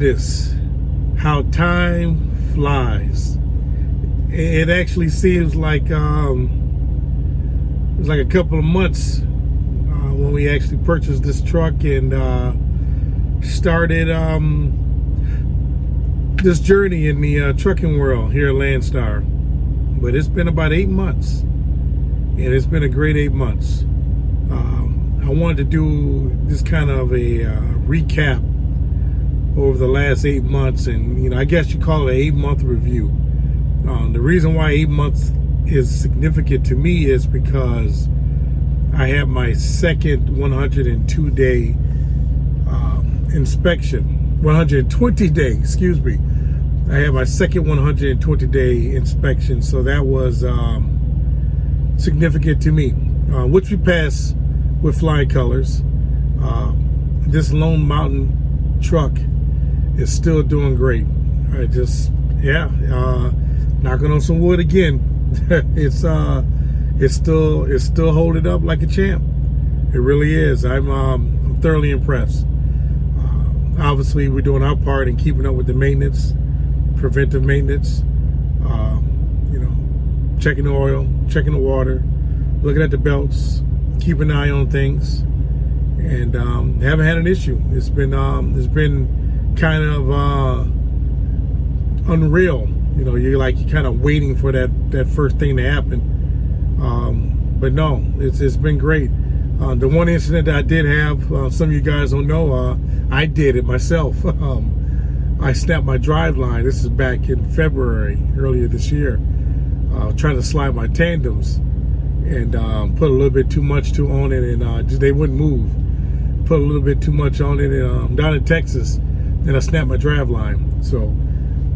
goodness, how time flies. It actually seems like it was like a couple of months when we actually purchased this truck and started this journey in the trucking world here at Landstar. But it's been about 8 months, and it's been a great 8 months. I wanted to do this kind of a recap over the last 8 months, and I guess you call it an 8-month review. The reason why 8 months is significant to me is because I have my second 102-day inspection. 120-day, excuse me. I had my second 120-day inspection, so that was significant to me, which we passed with flying colors. This Lone Mountain truck is still doing great. I just, knocking on some wood again. It's still holding up like a champ. It really is. I'm thoroughly impressed. Obviously, we're doing our part in keeping up with the maintenance, preventive maintenance. Checking the oil, checking the water, looking at the belts, keeping an eye on things, and haven't had an issue. It's been kind of unreal. You're kind of waiting for that first thing to happen. But no, it's been great. The one incident that I did have, some of you guys don't know, I did it myself. I snapped my drive line. This is back in February, earlier this year. Trying to slide my tandems and put a little bit too much on it, and they wouldn't move. Put a little bit too much on it, and down in Texas, and I snapped my drive line. So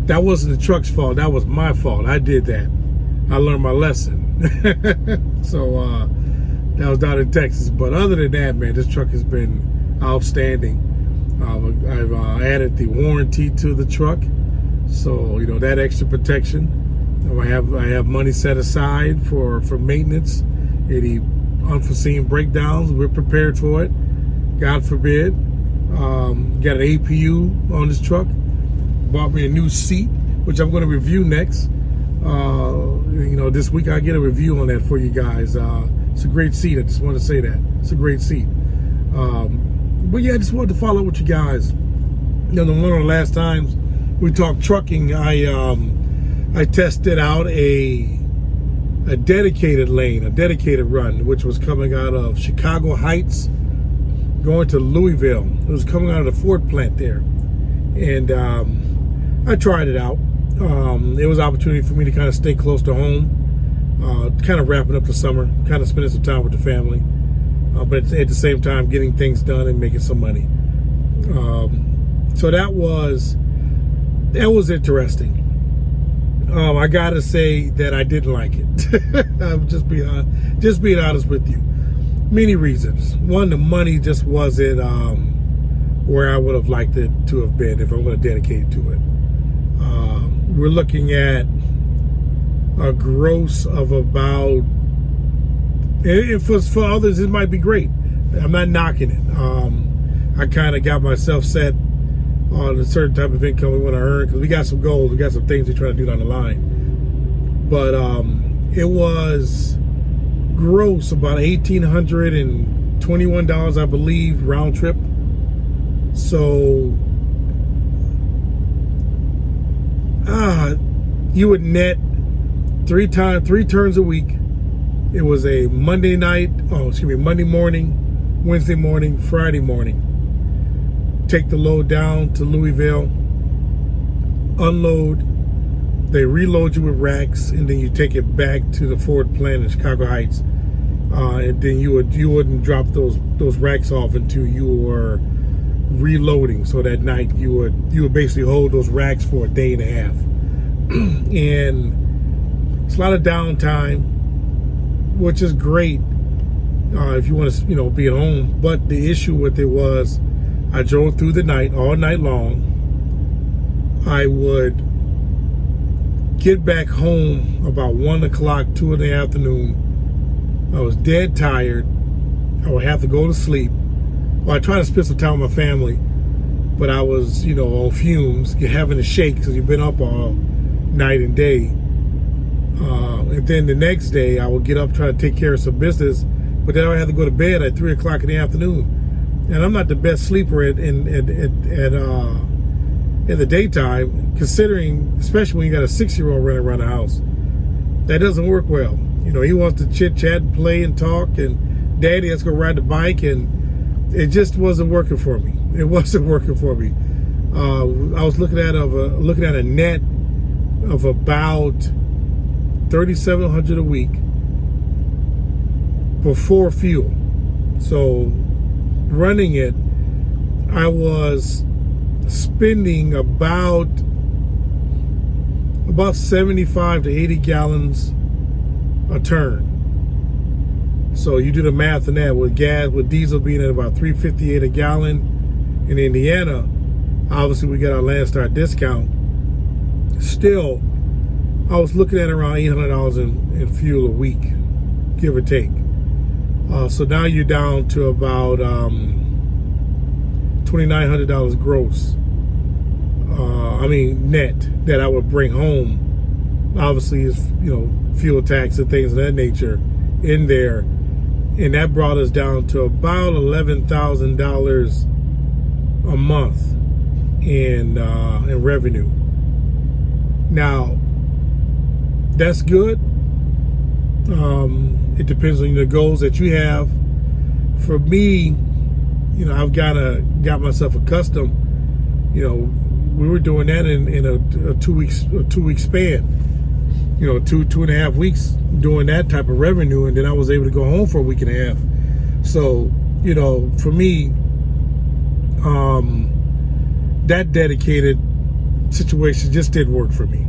that wasn't the truck's fault. That was my fault. I did that. I learned my lesson. So that was down in Texas. But other than that, man, this truck has been outstanding. I've added the warranty to the truck, so that extra protection. I have money set aside for maintenance. Any unforeseen breakdowns, we're prepared for it. God forbid. Got an APU on this truck. Bought me a new seat, which I'm going to review next. This week I'll get a review on that for you guys. It's a great seat. I just want to say that. It's a great seat. But yeah, I just wanted to follow up with you guys. One of the last times we talked trucking, I tested out a dedicated lane, a dedicated run, which was coming out of Chicago Heights, going to Louisville. It was coming out of the Ford plant there. And I tried it out. It was an opportunity for me to kind of stay close to home, kind of wrapping up the summer, kind of spending some time with the family, but at the same time getting things done and making some money. So that was interesting. I gotta say that I didn't like it. I'm just being honest with you. Many reasons. One, the money just wasn't where I would have liked it to have been if I'm going to dedicate to it. We're looking at a gross of about, and for others it might be great. I'm not knocking it. I kind of got myself set on a certain type of income we want to earn, because we got some goals, we got some things we're trying to do down the line. But it was gross about $1,821, I believe, round trip. So you would net three turns a week. It was a Monday morning, Wednesday morning, Friday morning. Take the load down to Louisville, unload, they reload you with racks, and then you take it back to the Ford plant in Chicago Heights, and then you wouldn't drop those racks off until you were reloading. So that night you would basically hold those racks for a day and a half, and it's a lot of downtime, which is great if you want to be at home. But the issue with it was, I drove through the night, all night long. I would get back home about 1 o'clock, 2 in the afternoon. I was dead tired. I would have to go to sleep. Well, I try to spend some time with my family, but I was, on fumes, you're having to shake because you've been up all night and day. And then the next day I would get up, try to take care of some business, but then I would have to go to bed at 3 o'clock in the afternoon. And I'm not the best sleeper in the daytime, considering, especially when you got a 6-year-old running around the house. That doesn't work well. He wants to chit chat and play and talk, and daddy has to go ride the bike, and it just wasn't working for me. It wasn't working for me. I was looking at a net of about $3,700 a week before fuel. So running it, I was spending about 75 to 80 gallons a turn. So you do the math on that, with gas, with diesel being at about $3.58 a gallon in Indiana. Obviously we got our Landstar discount. Still, I was looking at around $800 in fuel a week, give or take. So now you're down to about $2,900 gross. Net, that I would bring home. Obviously, is fuel tax and things of that nature in there, and that brought us down to about $11,000 a month in revenue. Now, that's good. It depends on the goals that you have. For me, I've got myself accustomed. We were doing that in a 2 week span. 2.5 weeks doing that type of revenue, and then I was able to go home for a week and a half. So, for me, that dedicated situation just didn't work for me.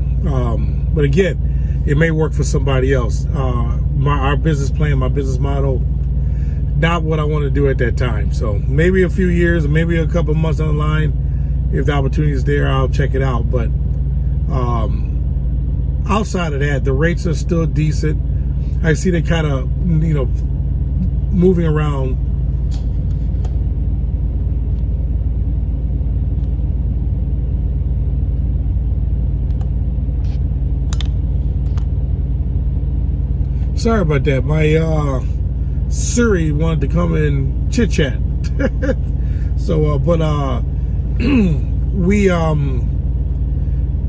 But again, it may work for somebody else. Our business plan, my business model, not what I want to do at that time. So maybe a few years, maybe a couple months down the line, if the opportunity is there, I'll check it out. But outside of that, the rates are still decent. I see they kind of, moving around. Sorry about that. My Siri wanted to come and chit chat. So,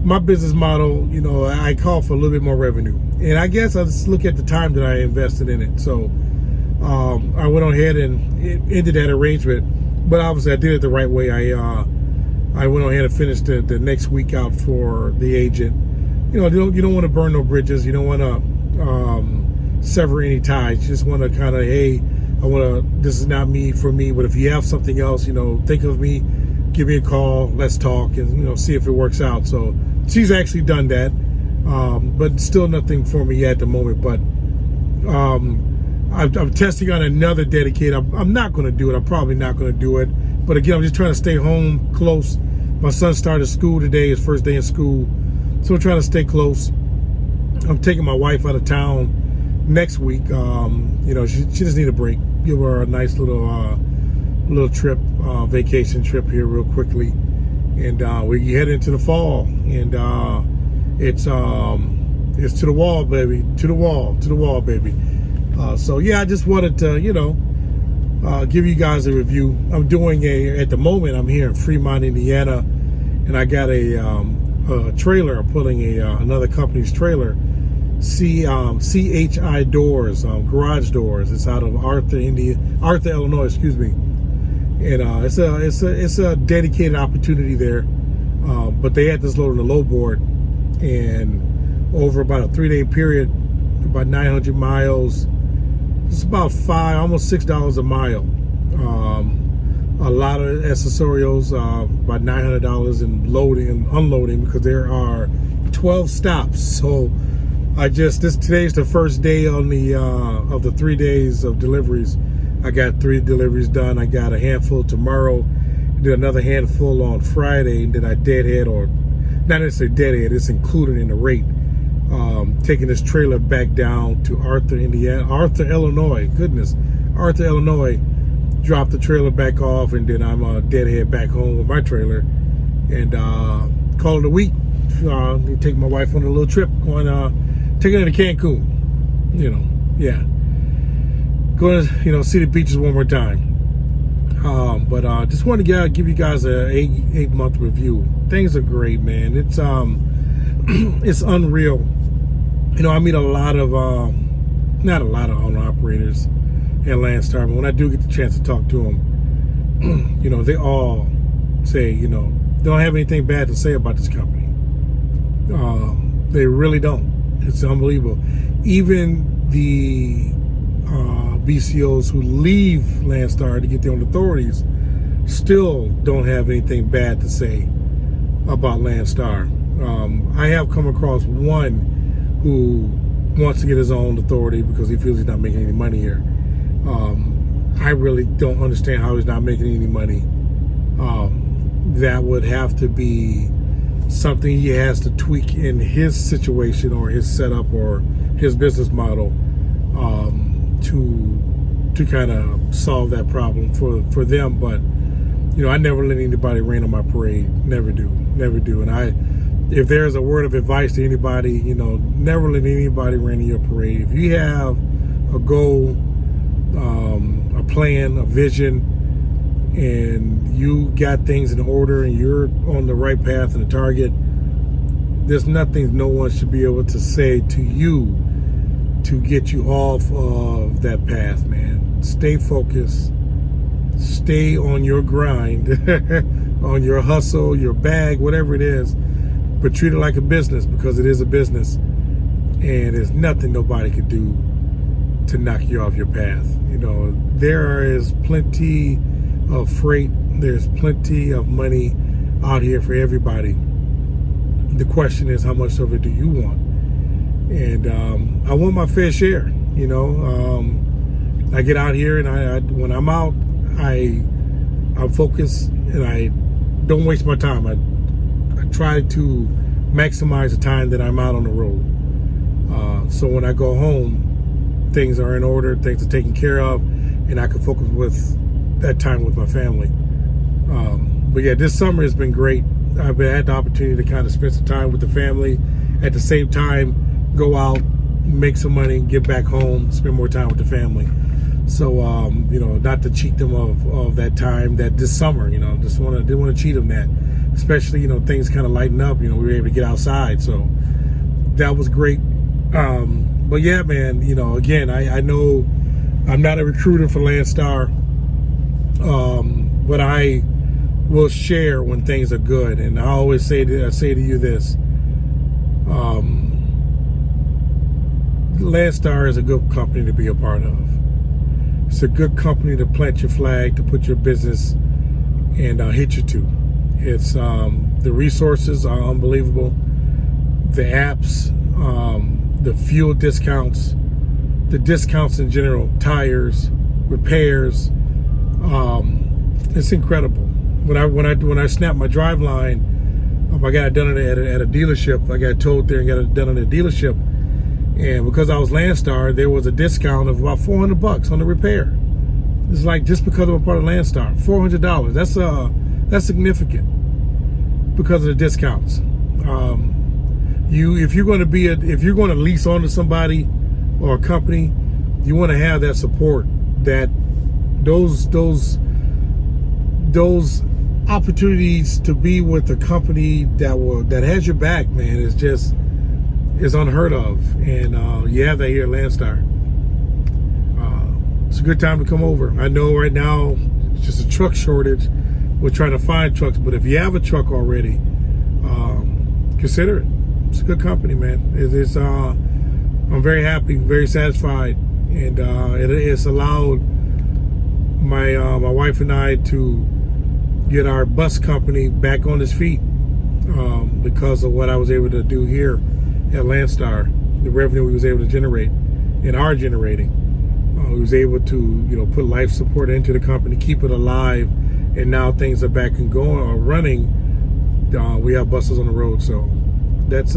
my business model, I call for a little bit more revenue, and I guess I just look at the time that I invested in it. So, I went on ahead and ended that arrangement, but obviously I did it the right way. I went on ahead and finished the next week out for the agent. You don't want to burn no bridges. You don't want to sever any ties. You just want to kind of, hey, this is not for me, but if you have something else, think of me, give me a call, let's talk, and see if it works out. So she's actually done that, but still nothing for me yet at the moment. But I'm testing on another dedicated. I'm not going to do it. I'm probably not going to do it. But again, I'm just trying to stay home close. My son started school today, his first day in school, so I'm trying to stay close. I'm taking my wife out of town next week. She just need a break. Give her a nice little trip, vacation trip here real quickly, and we head into the fall, and it's to the wall, baby, to the wall, baby. So yeah, I just wanted to give you guys a review. I'm doing at the moment I'm here in Fremont, Indiana, and I got a trailer. I'm pulling another company's trailer. CHI Doors, garage doors. It's out of Arthur, Illinois, excuse me. And it's a dedicated opportunity there. But they had this load on the low board, and over about a 3-day period, about 900 miles, it's about almost $6 a mile. A lot of accessorials, about $900 in loading and unloading, because there are 12 stops. So today's the first day on the of the 3 days of deliveries. I got 3 deliveries done. I got a handful tomorrow, did another handful on Friday, and then I deadhead, or not necessarily deadhead, it's included in the rate. Taking this trailer back down to Arthur, Illinois. Arthur, Illinois, drop the trailer back off, and then I'm deadhead back home with my trailer, and call it a week. Take my wife on a little trip, taking her to Cancun. Yeah, going to see the beaches one more time. But just wanted to give you guys a 8-month review. Things are great, man. It's it's unreal. I meet a lot of not a lot of owner operators at Landstar, but when I do get the chance to talk to them, they all say, they don't have anything bad to say about this company. They really don't. It's unbelievable. Even the BCOs who leave Landstar to get their own authorities still don't have anything bad to say about Landstar. I have come across one who wants to get his own authority because he feels he's not making any money here. I really don't understand how he's not making any money. That would have to be something he has to tweak in his situation or his setup or his business model to kind of solve that problem for them. But I never let anybody rain on my parade. Never do. And if there's a word of advice to anybody, never let anybody rain on your parade. If you have a goal, a plan, a vision, and you got things in order and you're on the right path and the target, there's nothing no one should be able to say to you to get you off of that path, man. Stay focused, stay on your grind, on your hustle, your bag, whatever it is, but treat it like a business, because it is a business, and there's nothing nobody could do to knock you off your path. There is plenty of freight, there's plenty of money out here for everybody. The question is, how much of it do you want? And I want my fair share. I get out here, and I when I'm out, I'm focused, and I don't waste my time. I try to maximize the time that I'm out on the road. So when I go home, things are in order, things are taken care of, and I can focus with that time with my family. But yeah, this summer has been great. I've had the opportunity to kind of spend some time with the family, at the same time go out, make some money, get back home, spend more time with the family. So not to cheat them of that time that this summer, didn't want to cheat them that, especially things kind of lighten up. We were able to get outside, so that was great. But yeah, man, again, I know I'm not a recruiter for Landstar, but I will share when things are good. And I always say to you this: Landstar is a good company to be a part of. It's a good company to plant your flag, to put your business and hit you to. It's the resources are unbelievable. The apps, the fuel discounts, the discounts in general, tires, repairs. It's incredible. When I snapped my drive line, I got it done at a dealership. I got towed there and got it done at a dealership. And because I was Landstar, there was a discount of about $400 on the repair. It's like, just because I'm a part of Landstar, $400. That's significant because of the discounts. If you're going to lease onto somebody or a company, you want to have that support, that those opportunities to be with a company that has your back, man, is unheard of. And you have that here at Landstar. It's a good time to come over. I know right now it's just a truck shortage. We're trying to find trucks, but if you have a truck already, consider it. It's a good company, man. I'm very happy, very satisfied, and it's allowed my wife and I to get our bus company back on its feet because of what I was able to do here at Landstar. The revenue we was able to generate and are generating. We was able to put life support into the company, keep it alive, and now things are back and going or running. We have buses on the road, so that's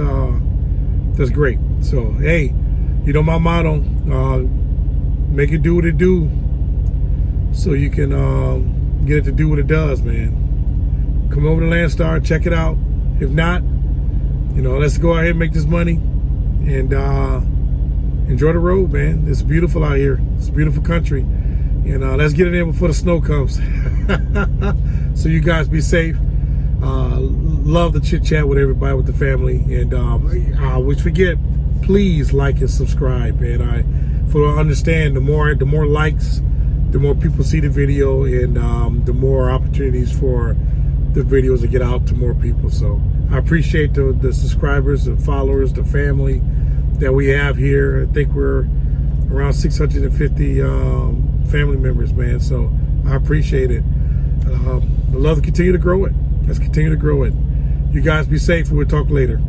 great. So hey, my motto, make it do what it do. so you can get it to do what it does, man. Come over to Landstar, check it out. If not, let's go ahead and make this money and enjoy the road, man. It's beautiful out here. It's a beautiful country. And let's get it in before the snow comes. So you guys be safe. Love the chit chat with everybody, with the family. And we forget, please like and subscribe. And for understand, the more likes, the more people see the video, and the more opportunities for the videos to get out to more people. So I appreciate the subscribers, the followers, the family that we have here. I think we're around 650 family members, man. So I appreciate it. I'd love to continue to grow it. Let's continue to grow it. You guys be safe, and we'll talk later.